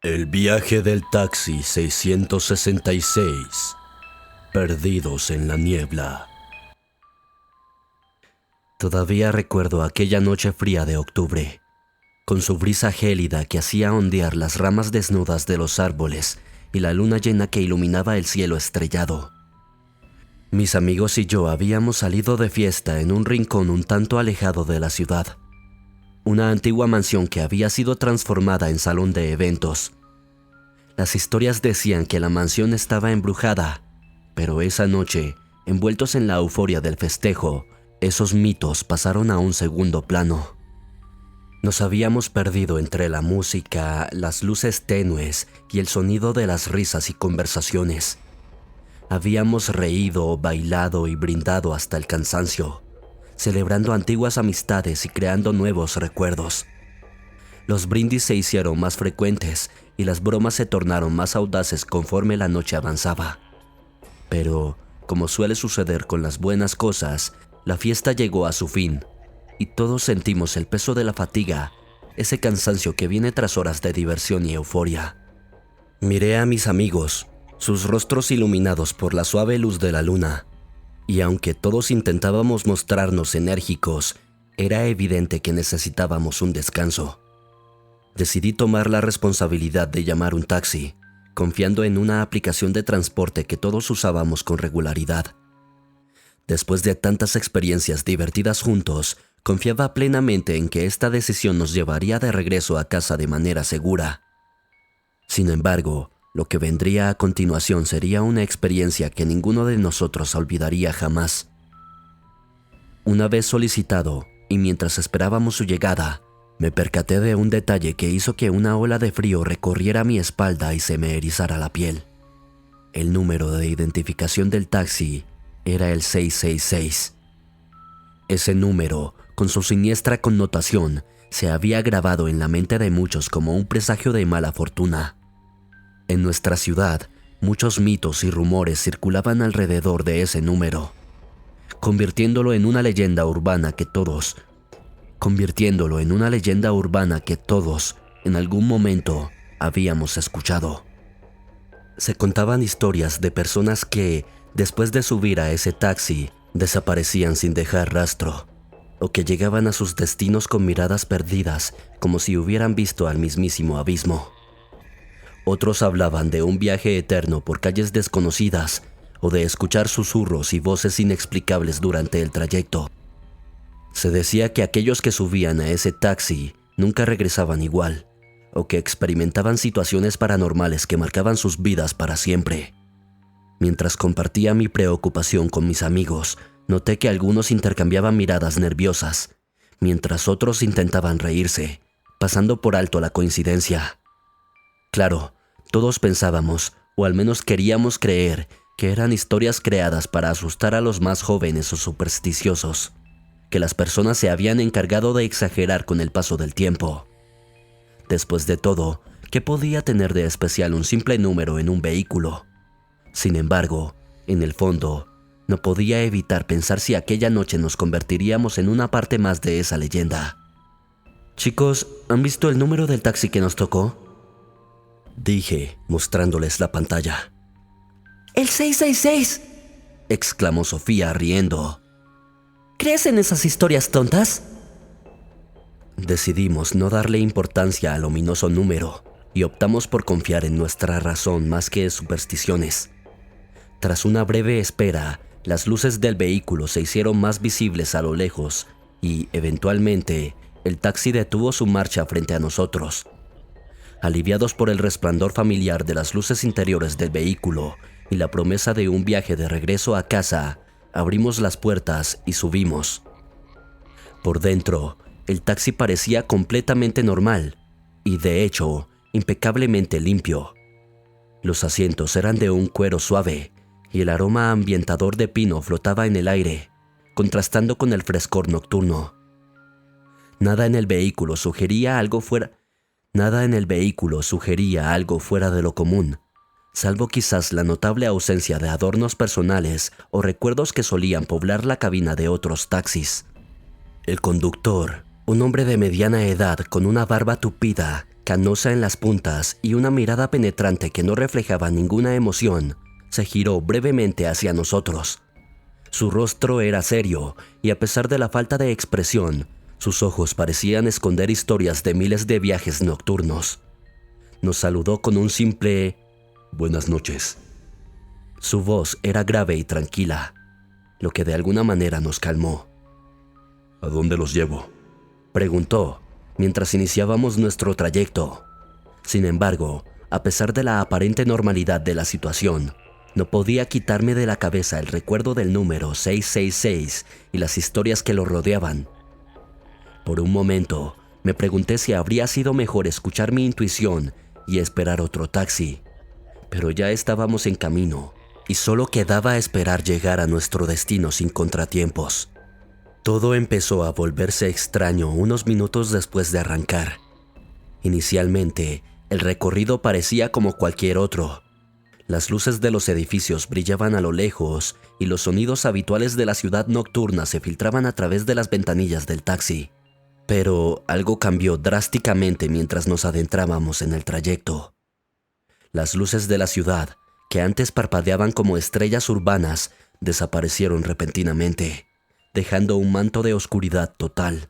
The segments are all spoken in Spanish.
El viaje del taxi 666. Perdidos en la niebla. Todavía recuerdo aquella noche fría de octubre, con su brisa gélida que hacía ondear las ramas desnudas de los árboles y la luna llena que iluminaba el cielo estrellado. Mis amigos y yo habíamos salido de fiesta en un rincón un tanto alejado de la ciudad. Una antigua mansión que había sido transformada en salón de eventos. Las historias decían que la mansión estaba embrujada, pero esa noche, envueltos en la euforia del festejo, esos mitos pasaron a un segundo plano. Nos habíamos perdido entre la música, las luces tenues y el sonido de las risas y conversaciones. Habíamos reído, bailado y brindado hasta el cansancio, celebrando antiguas amistades y creando nuevos recuerdos. Los brindis se hicieron más frecuentes y las bromas se tornaron más audaces conforme la noche avanzaba. Pero, como suele suceder con las buenas cosas, la fiesta llegó a su fin y todos sentimos el peso de la fatiga, ese cansancio que viene tras horas de diversión y euforia. Miré a mis amigos, sus rostros iluminados por la suave luz de la luna, y aunque todos intentábamos mostrarnos enérgicos, era evidente que necesitábamos un descanso. Decidí tomar la responsabilidad de llamar un taxi, confiando en una aplicación de transporte que todos usábamos con regularidad. Después de tantas experiencias divertidas juntos, confiaba plenamente en que esta decisión nos llevaría de regreso a casa de manera segura. Sin embargo, lo que vendría a continuación sería una experiencia que ninguno de nosotros olvidaría jamás. Una vez solicitado, y mientras esperábamos su llegada, me percaté de un detalle que hizo que una ola de frío recorriera mi espalda y se me erizara la piel. El número de identificación del taxi era el 666. Ese número, con su siniestra connotación, se había grabado en la mente de muchos como un presagio de mala fortuna. En nuestra ciudad, muchos mitos y rumores circulaban alrededor de ese número, convirtiéndolo en una leyenda urbana que todos, en algún momento, habíamos escuchado. Se contaban historias de personas que, después de subir a ese taxi, desaparecían sin dejar rastro, o que llegaban a sus destinos con miradas perdidas, como si hubieran visto al mismísimo abismo. Otros hablaban de un viaje eterno por calles desconocidas, o de escuchar susurros y voces inexplicables durante el trayecto. Se decía que aquellos que subían a ese taxi nunca regresaban igual, o que experimentaban situaciones paranormales que marcaban sus vidas para siempre. Mientras compartía mi preocupación con mis amigos, noté que algunos intercambiaban miradas nerviosas, mientras otros intentaban reírse, pasando por alto la coincidencia. Claro, todos pensábamos, o al menos queríamos creer, que eran historias creadas para asustar a los más jóvenes o supersticiosos, que las personas se habían encargado de exagerar con el paso del tiempo. Después de todo, ¿qué podía tener de especial un simple número en un vehículo? Sin embargo, en el fondo, no podía evitar pensar si aquella noche nos convertiríamos en una parte más de esa leyenda. Chicos, ¿han visto el número del taxi que nos tocó?, dije, mostrándoles la pantalla. ¡El 666! exclamó Sofía riendo. ¿Crees en esas historias tontas? Decidimos no darle importancia al ominoso número y optamos por confiar en nuestra razón más que en supersticiones. Tras una breve espera, las luces del vehículo se hicieron más visibles a lo lejos y, eventualmente, el taxi detuvo su marcha frente a nosotros. Aliviados por el resplandor familiar de las luces interiores del vehículo y la promesa de un viaje de regreso a casa, abrimos las puertas y subimos. Por dentro, el taxi parecía completamente normal y, de hecho, impecablemente limpio. Los asientos eran de un cuero suave y el aroma ambientador de pino flotaba en el aire, contrastando con el frescor nocturno. Nada en el vehículo sugería algo fuera de lo común, salvo quizás la notable ausencia de adornos personales o recuerdos que solían poblar la cabina de otros taxis. El conductor, un hombre de mediana edad con una barba tupida canosa en las puntas y una mirada penetrante que no reflejaba ninguna emoción, se giró brevemente hacia nosotros. Su rostro era serio y a pesar de la falta de expresión, sus ojos parecían esconder historias de miles de viajes nocturnos. Nos saludó con un simple «Buenas noches». Su voz era grave y tranquila, lo que de alguna manera nos calmó. «¿A dónde los llevo?», preguntó mientras iniciábamos nuestro trayecto. Sin embargo, a pesar de la aparente normalidad de la situación, no podía quitarme de la cabeza el recuerdo del número 666 y las historias que lo rodeaban. Por un momento, me pregunté si habría sido mejor escuchar mi intuición y esperar otro taxi, pero ya estábamos en camino y solo quedaba esperar llegar a nuestro destino sin contratiempos. Todo empezó a volverse extraño unos minutos después de arrancar. Inicialmente, el recorrido parecía como cualquier otro. Las luces de los edificios brillaban a lo lejos y los sonidos habituales de la ciudad nocturna se filtraban a través de las ventanillas del taxi. Pero algo cambió drásticamente mientras nos adentrábamos en el trayecto. Las luces de la ciudad, que antes parpadeaban como estrellas urbanas, desaparecieron repentinamente, dejando un manto de oscuridad total.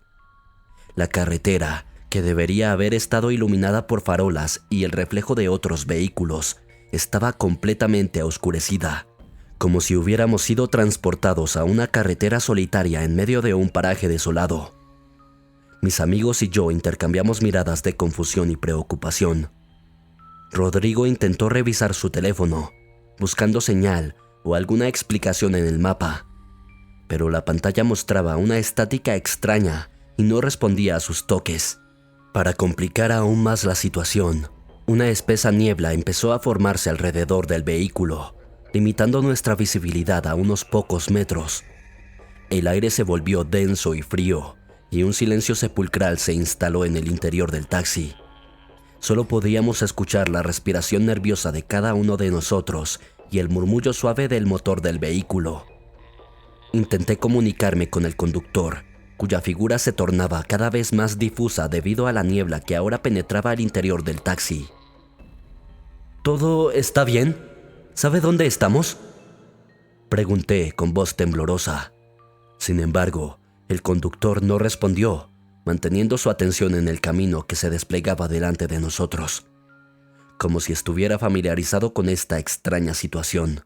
La carretera, que debería haber estado iluminada por farolas y el reflejo de otros vehículos, estaba completamente oscurecida, como si hubiéramos sido transportados a una carretera solitaria en medio de un paraje desolado. Mis amigos y yo intercambiamos miradas de confusión y preocupación. Rodrigo intentó revisar su teléfono, buscando señal o alguna explicación en el mapa, pero la pantalla mostraba una estática extraña y no respondía a sus toques. Para complicar aún más la situación, una espesa niebla empezó a formarse alrededor del vehículo, limitando nuestra visibilidad a unos pocos metros. El aire se volvió denso y frío, y un silencio sepulcral se instaló en el interior del taxi. Solo podíamos escuchar la respiración nerviosa de cada uno de nosotros y el murmullo suave del motor del vehículo. Intenté comunicarme con el conductor, cuya figura se tornaba cada vez más difusa debido a la niebla que ahora penetraba al interior del taxi. ¿Todo está bien? ¿Sabe dónde estamos?, pregunté con voz temblorosa. Sin embargo, el conductor no respondió, manteniendo su atención en el camino que se desplegaba delante de nosotros, como si estuviera familiarizado con esta extraña situación.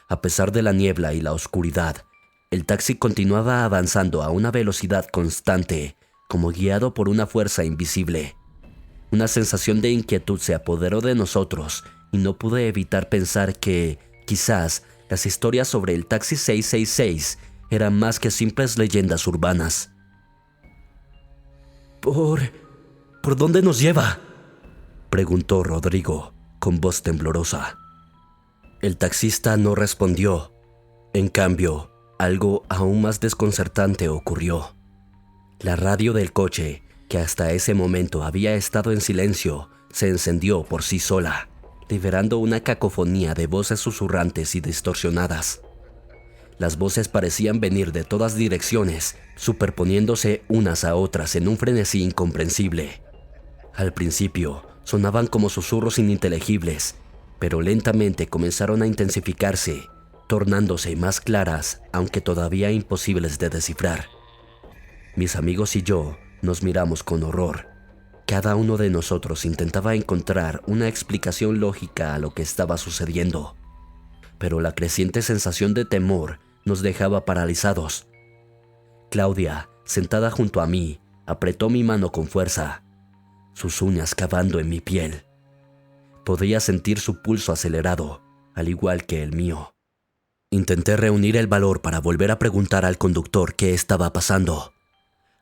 A pesar de la niebla y la oscuridad, el taxi continuaba avanzando a una velocidad constante, como guiado por una fuerza invisible. Una sensación de inquietud se apoderó de nosotros y no pude evitar pensar que, quizás, las historias sobre el taxi 666 eran más que simples leyendas urbanas. ¿Por dónde nos lleva?, preguntó Rodrigo, con voz temblorosa. El taxista no respondió. En cambio, algo aún más desconcertante ocurrió. La radio del coche, que hasta ese momento había estado en silencio, se encendió por sí sola, liberando una cacofonía de voces susurrantes y distorsionadas. Las voces parecían venir de todas direcciones, superponiéndose unas a otras en un frenesí incomprensible. Al principio, sonaban como susurros ininteligibles, pero lentamente comenzaron a intensificarse, tornándose más claras, aunque todavía imposibles de descifrar. Mis amigos y yo nos miramos con horror. Cada uno de nosotros intentaba encontrar una explicación lógica a lo que estaba sucediendo, pero la creciente sensación de temor nos dejaba paralizados. Claudia, sentada junto a mí, apretó mi mano con fuerza, sus uñas cavando en mi piel. Podía sentir su pulso acelerado, al igual que el mío. Intenté reunir el valor para volver a preguntar al conductor qué estaba pasando.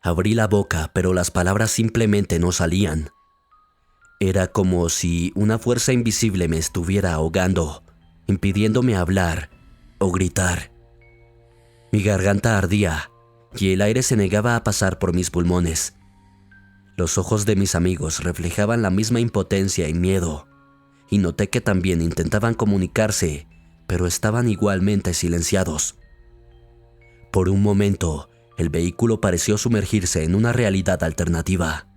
Abrí la boca, pero las palabras simplemente no salían. Era como si una fuerza invisible me estuviera ahogando, impidiéndome hablar o gritar. Mi garganta ardía y el aire se negaba a pasar por mis pulmones. Los ojos de mis amigos reflejaban la misma impotencia y miedo, y noté que también intentaban comunicarse, pero estaban igualmente silenciados. Por un momento, el vehículo pareció sumergirse en una realidad alternativa.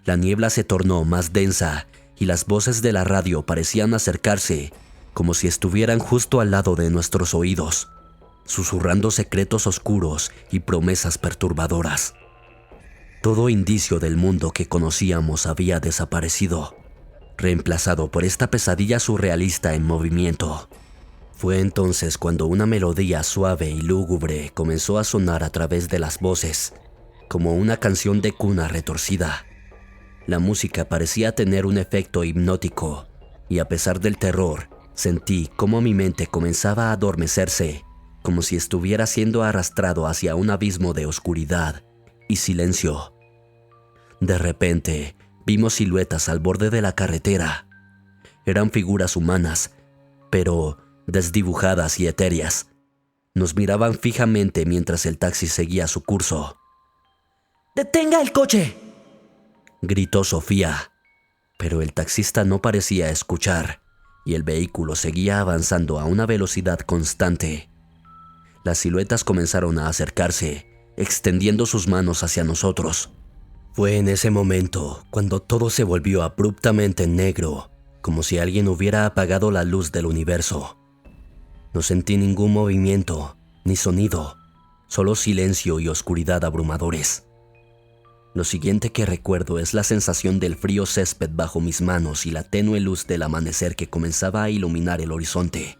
la niebla se tornó más densa y las voces de la radio parecían acercarse, como si estuvieran justo al lado de nuestros oídos, susurrando secretos oscuros y promesas perturbadoras. Todo indicio del mundo que conocíamos había desaparecido, reemplazado por esta pesadilla surrealista en movimiento. Fue entonces cuando una melodía suave y lúgubre comenzó a sonar a través de las voces, como una canción de cuna retorcida. La música parecía tener un efecto hipnótico, y a pesar del terror, sentí cómo mi mente comenzaba a adormecerse, como si estuviera siendo arrastrado hacia un abismo de oscuridad y silencio. De repente, vimos siluetas al borde de la carretera. Eran figuras humanas, pero desdibujadas y etéreas. Nos miraban fijamente mientras el taxi seguía su curso. ¡Detenga el coche!, gritó Sofía, pero el taxista no parecía escuchar y el vehículo seguía avanzando a una velocidad constante. Las siluetas comenzaron a acercarse, extendiendo sus manos hacia nosotros. Fue en ese momento cuando todo se volvió abruptamente negro, como si alguien hubiera apagado la luz del universo. No sentí ningún movimiento, ni sonido, solo silencio y oscuridad abrumadores. Lo siguiente que recuerdo es la sensación del frío césped bajo mis manos y la tenue luz del amanecer que comenzaba a iluminar el horizonte.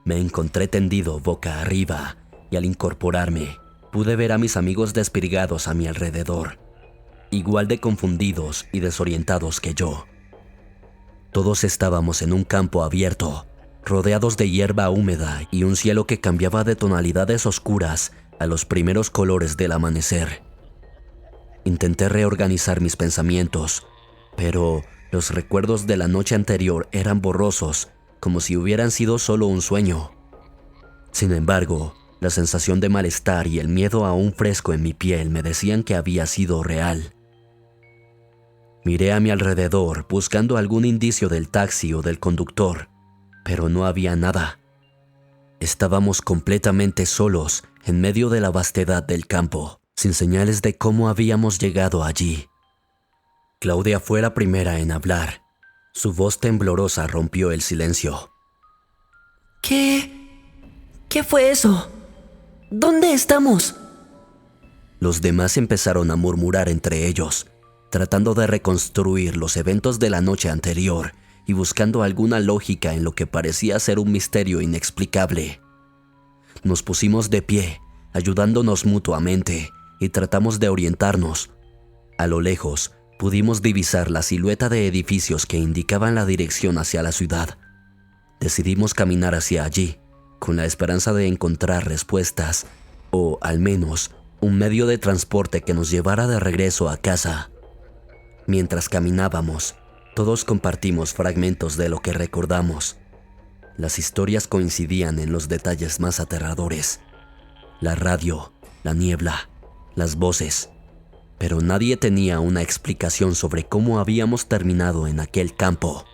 Me encontré tendido boca arriba y al incorporarme pude ver a mis amigos desperdigados a mi alrededor, igual de confundidos y desorientados que yo. Todos estábamos en un campo abierto, rodeados de hierba húmeda y un cielo que cambiaba de tonalidades oscuras a los primeros colores del amanecer. Intenté reorganizar mis pensamientos, pero los recuerdos de la noche anterior eran borrosos, como si hubieran sido solo un sueño. Sin embargo, la sensación de malestar y el miedo aún fresco en mi piel me decían que había sido real. Miré a mi alrededor buscando algún indicio del taxi o del conductor, pero no había nada. Estábamos completamente solos en medio de la vastedad del campo, sin señales de cómo habíamos llegado allí. Claudia fue la primera en hablar. Su voz temblorosa rompió el silencio. ¿Qué fue eso? ¿Dónde estamos? Los demás empezaron a murmurar entre ellos, tratando de reconstruir los eventos de la noche anterior y buscando alguna lógica en lo que parecía ser un misterio inexplicable. Nos pusimos de pie, ayudándonos mutuamente, y tratamos de orientarnos. A lo lejos, pudimos divisar la silueta de edificios que indicaban la dirección hacia la ciudad. Decidimos caminar hacia allí, con la esperanza de encontrar respuestas, o al menos un medio de transporte que nos llevara de regreso a casa. Mientras caminábamos, todos compartimos fragmentos de lo que recordamos. Las historias coincidían en los detalles más aterradores. La radio, la niebla, las voces, pero nadie tenía una explicación sobre cómo habíamos terminado en aquel campo.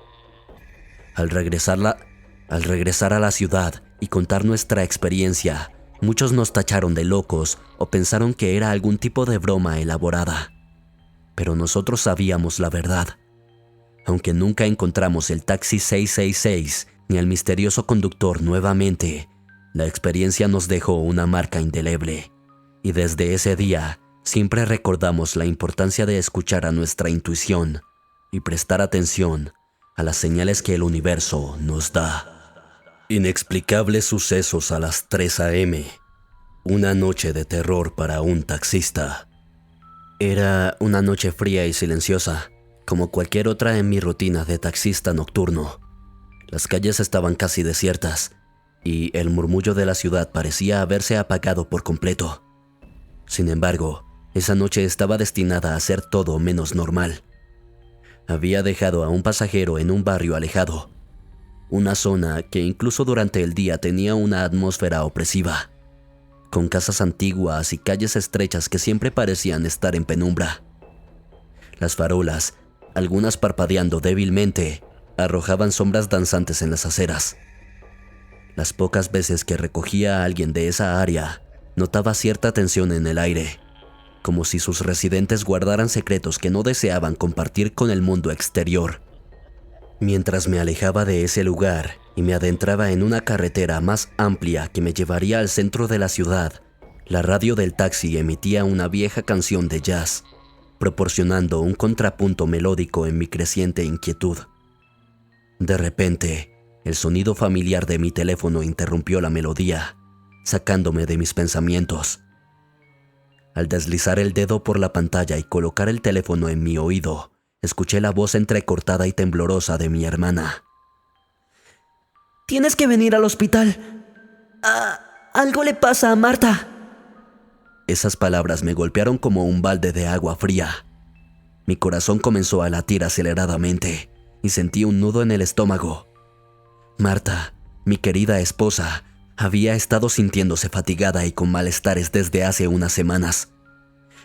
Al regresar a la ciudad y contar nuestra experiencia, muchos nos tacharon de locos o pensaron que era algún tipo de broma elaborada. Pero nosotros sabíamos la verdad. Aunque nunca encontramos el taxi 666 ni al misterioso conductor nuevamente, la experiencia nos dejó una marca indeleble. Y desde ese día, siempre recordamos la importancia de escuchar a nuestra intuición y prestar atención a las señales que el universo nos da. Inexplicables sucesos a las 3 a.m. Una noche de terror para un taxista. Era una noche fría y silenciosa, como cualquier otra en mi rutina de taxista nocturno. Las calles estaban casi desiertas y el murmullo de la ciudad parecía haberse apagado por completo. Sin embargo, esa noche estaba destinada a ser todo menos normal. Había dejado a un pasajero en un barrio alejado, una zona que incluso durante el día tenía una atmósfera opresiva, con casas antiguas y calles estrechas que siempre parecían estar en penumbra. Las farolas, algunas parpadeando débilmente, arrojaban sombras danzantes en las aceras. Las pocas veces que recogía a alguien de esa área, notaba cierta tensión en el aire. como si sus residentes guardaran secretos que no deseaban compartir con el mundo exterior. Mientras me alejaba de ese lugar y me adentraba en una carretera más amplia que me llevaría al centro de la ciudad, la radio del taxi emitía una vieja canción de jazz, proporcionando un contrapunto melódico en mi creciente inquietud. De repente, el sonido familiar de mi teléfono interrumpió la melodía, sacándome de mis pensamientos. Al deslizar el dedo por la pantalla y colocar el teléfono en mi oído, escuché la voz entrecortada y temblorosa de mi hermana. Tienes que venir al hospital. Algo le pasa a Marta. Esas palabras me golpearon como un balde de agua fría. Mi corazón comenzó a latir aceleradamente y sentí un nudo en el estómago. Marta, mi querida esposa, había estado sintiéndose fatigada y con malestares desde hace unas semanas.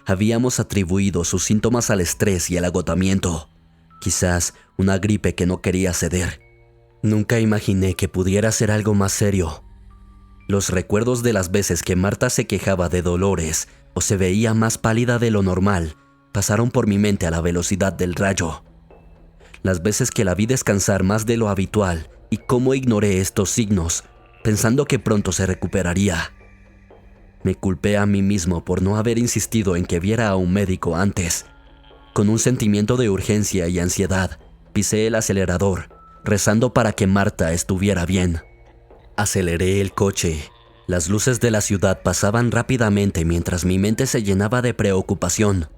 Habíamos atribuido sus síntomas al estrés y al agotamiento, quizás una gripe que no quería ceder. Nunca imaginé que pudiera ser algo más serio. Los recuerdos de las veces que Marta se quejaba de dolores o se veía más pálida de lo normal pasaron por mi mente a la velocidad del rayo. Las veces que la vi descansar más de lo habitual y cómo ignoré estos signos, pensando que pronto se recuperaría. Me culpé a mí mismo por no haber insistido en que viera a un médico antes. Con un sentimiento de urgencia y ansiedad, pisé el acelerador, rezando para que Marta estuviera bien. Aceleré el coche. Las luces de la ciudad pasaban rápidamente mientras mi mente se llenaba de preocupación.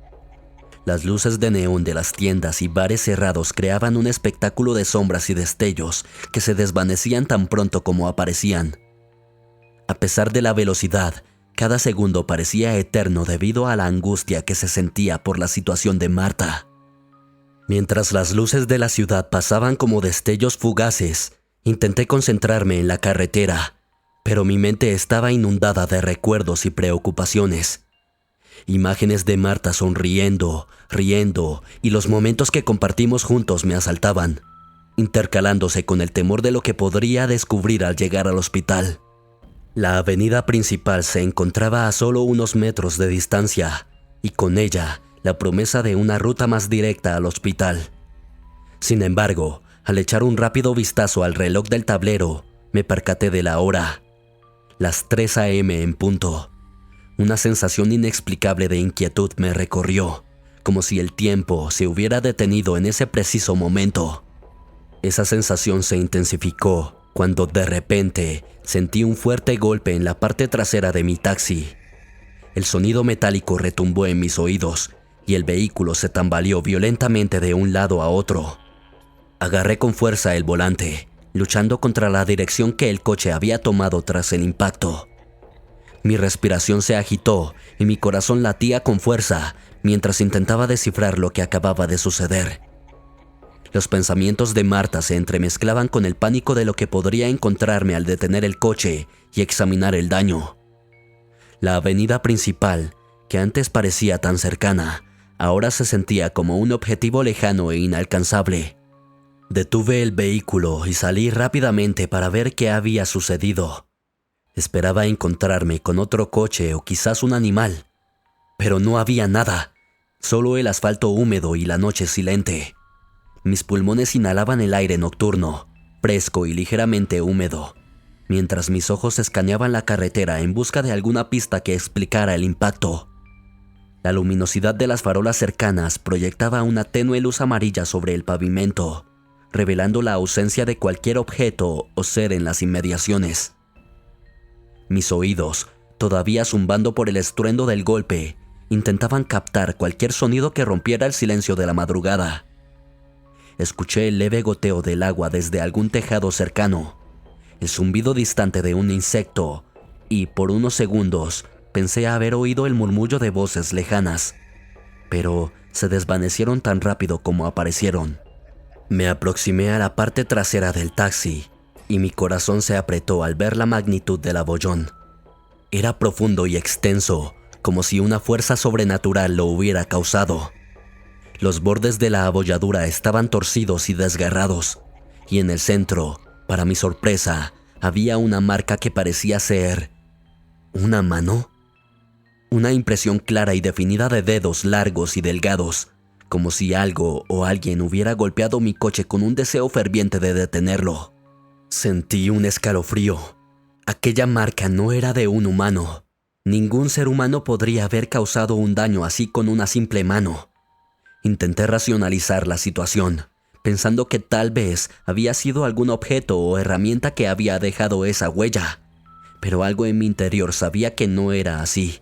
Las luces de neón de las tiendas y bares cerrados creaban un espectáculo de sombras y destellos que se desvanecían tan pronto como aparecían. A pesar de la velocidad, cada segundo parecía eterno debido a la angustia que se sentía por la situación de Marta. Mientras las luces de la ciudad pasaban como destellos fugaces, intenté concentrarme en la carretera, pero mi mente estaba inundada de recuerdos y preocupaciones. Imágenes de Marta sonriendo, riendo, y los momentos que compartimos juntos me asaltaban, intercalándose con el temor de lo que podría descubrir al llegar al hospital. La avenida principal se encontraba a solo unos metros de distancia, y con ella la promesa de una ruta más directa al hospital. Sin embargo, al echar un rápido vistazo al reloj del tablero, me percaté de la hora. Las 3 a.m. en punto. Una sensación inexplicable de inquietud me recorrió, como si el tiempo se hubiera detenido en ese preciso momento. Esa sensación se intensificó cuando de repente sentí un fuerte golpe en la parte trasera de mi taxi. El sonido metálico retumbó en mis oídos y el vehículo se tambaleó violentamente de un lado a otro. Agarré con fuerza el volante, luchando contra la dirección que el coche había tomado tras el impacto. Mi respiración se agitó y mi corazón latía con fuerza mientras intentaba descifrar lo que acababa de suceder. Los pensamientos de Marta se entremezclaban con el pánico de lo que podría encontrarme al detener el coche y examinar el daño. La avenida principal, que antes parecía tan cercana, ahora se sentía como un objetivo lejano e inalcanzable. Detuve el vehículo y salí rápidamente para ver qué había sucedido. Esperaba encontrarme con otro coche o quizás un animal, pero no había nada, solo el asfalto húmedo y la noche silente. Mis pulmones inhalaban el aire nocturno, fresco y ligeramente húmedo, mientras mis ojos escaneaban la carretera en busca de alguna pista que explicara el impacto. La luminosidad de las farolas cercanas proyectaba una tenue luz amarilla sobre el pavimento, revelando la ausencia de cualquier objeto o ser en las inmediaciones. Mis oídos, todavía zumbando por el estruendo del golpe, intentaban captar cualquier sonido que rompiera el silencio de la madrugada. Escuché el leve goteo del agua desde algún tejado cercano, el zumbido distante de un insecto, y por unos segundos pensé haber oído el murmullo de voces lejanas, pero se desvanecieron tan rápido como aparecieron. Me aproximé a la parte trasera del taxi y mi corazón se apretó al ver la magnitud del abollón. Era profundo y extenso, como si una fuerza sobrenatural lo hubiera causado. Los bordes de la abolladura estaban torcidos y desgarrados, y en el centro, para mi sorpresa, había una marca que parecía ser... ¿una mano? Una impresión clara y definida de dedos largos y delgados, como si algo o alguien hubiera golpeado mi coche con un deseo ferviente de detenerlo. Sentí un escalofrío. Aquella marca no era de un humano. Ningún ser humano podría haber causado un daño así con una simple mano. Intenté racionalizar la situación, pensando que tal vez había sido algún objeto o herramienta que había dejado esa huella, pero algo en mi interior sabía que no era así.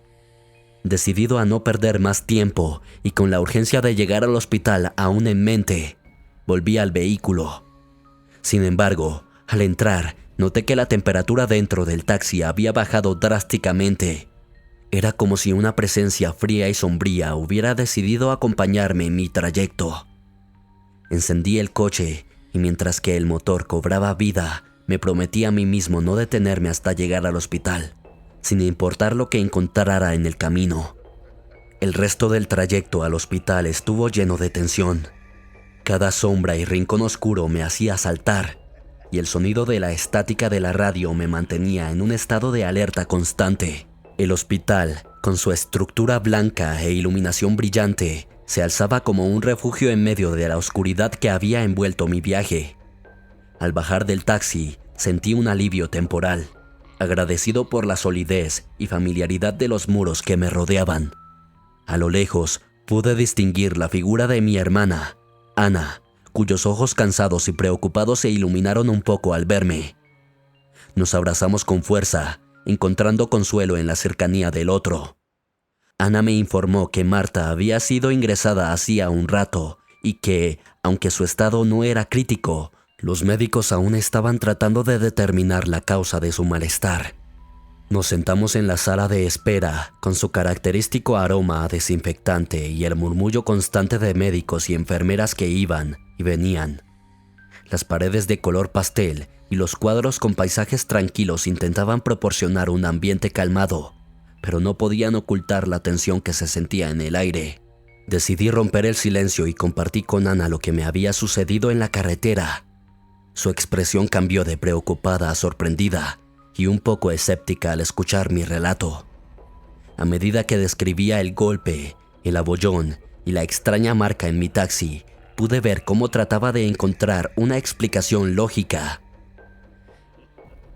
Decidido a no perder más tiempo y con la urgencia de llegar al hospital aún en mente, volví al vehículo. Sin embargo, al entrar, noté que la temperatura dentro del taxi había bajado drásticamente. Era como si una presencia fría y sombría hubiera decidido acompañarme en mi trayecto. Encendí el coche y mientras que el motor cobraba vida, me prometí a mí mismo no detenerme hasta llegar al hospital, sin importar lo que encontrara en el camino. El resto del trayecto al hospital estuvo lleno de tensión. Cada sombra y rincón oscuro me hacía saltar, y el sonido de la estática de la radio me mantenía en un estado de alerta constante. El hospital, con su estructura blanca e iluminación brillante, se alzaba como un refugio en medio de la oscuridad que había envuelto mi viaje. Al bajar del taxi, sentí un alivio temporal, agradecido por la solidez y familiaridad de los muros que me rodeaban. A lo lejos, pude distinguir la figura de mi hermana, Ana, cuyos ojos cansados y preocupados se iluminaron un poco al verme. Nos abrazamos con fuerza, encontrando consuelo en la cercanía del otro. Ana me informó que Marta había sido ingresada hacía un rato y que, aunque su estado no era crítico, los médicos aún estaban tratando de determinar la causa de su malestar. Nos sentamos en la sala de espera, con su característico aroma a desinfectante y el murmullo constante de médicos y enfermeras que iban y venían. Las paredes de color pastel y los cuadros con paisajes tranquilos intentaban proporcionar un ambiente calmado, pero no podían ocultar la tensión que se sentía en el aire. Decidí romper el silencio y compartí con Ana lo que me había sucedido en la carretera. Su expresión cambió de preocupada a sorprendida y un poco escéptica al escuchar mi relato. A medida que describía el golpe, el abollón y la extraña marca en mi taxi, pude ver cómo trataba de encontrar una explicación lógica.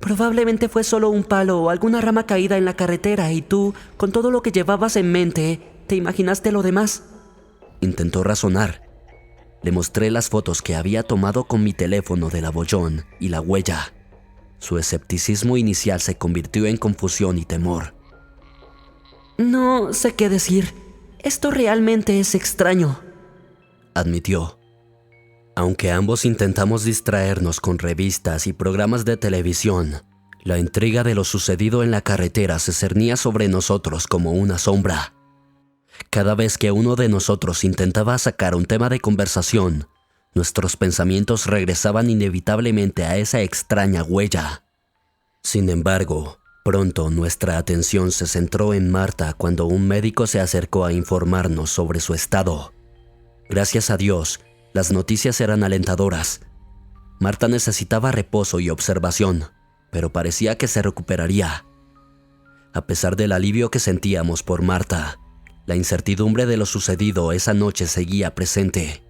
Probablemente fue solo un palo o alguna rama caída en la carretera y tú, con todo lo que llevabas en mente, ¿te imaginaste lo demás? Intentó razonar. Le mostré las fotos que había tomado con mi teléfono del abollón y la huella. Su escepticismo inicial se convirtió en confusión y temor. No sé qué decir. Esto realmente es extraño, admitió. Aunque ambos intentamos distraernos con revistas y programas de televisión, la intriga de lo sucedido en la carretera se cernía sobre nosotros como una sombra. Cada vez que uno de nosotros intentaba sacar un tema de conversación, nuestros pensamientos regresaban inevitablemente a esa extraña huella. Sin embargo, pronto nuestra atención se centró en Marta cuando un médico se acercó a informarnos sobre su estado. Gracias a Dios, las noticias eran alentadoras. Marta necesitaba reposo y observación, pero parecía que se recuperaría. A pesar del alivio que sentíamos por Marta, la incertidumbre de lo sucedido esa noche seguía presente.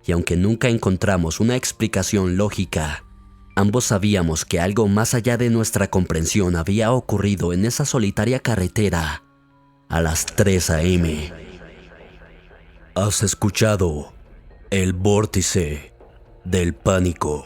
Y aunque nunca encontramos una explicación lógica, ambos sabíamos que algo más allá de nuestra comprensión había ocurrido en esa solitaria carretera a las 3 a.m. Has escuchado El Vórtice del Pánico.